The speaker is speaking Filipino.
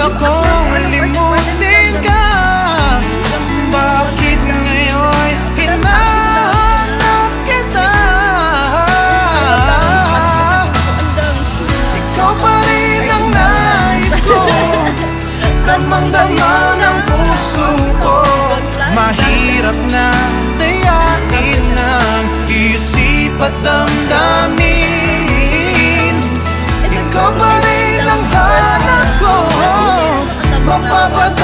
akong limutin ka. Bakit ngayon hinahanap kita? Ikaw pa rin ang nais ko, damang-dama ng puso ko. Mahirap na dayain ng isip at damdamin. Ikaw pa rin ang hanap ko, mapapadala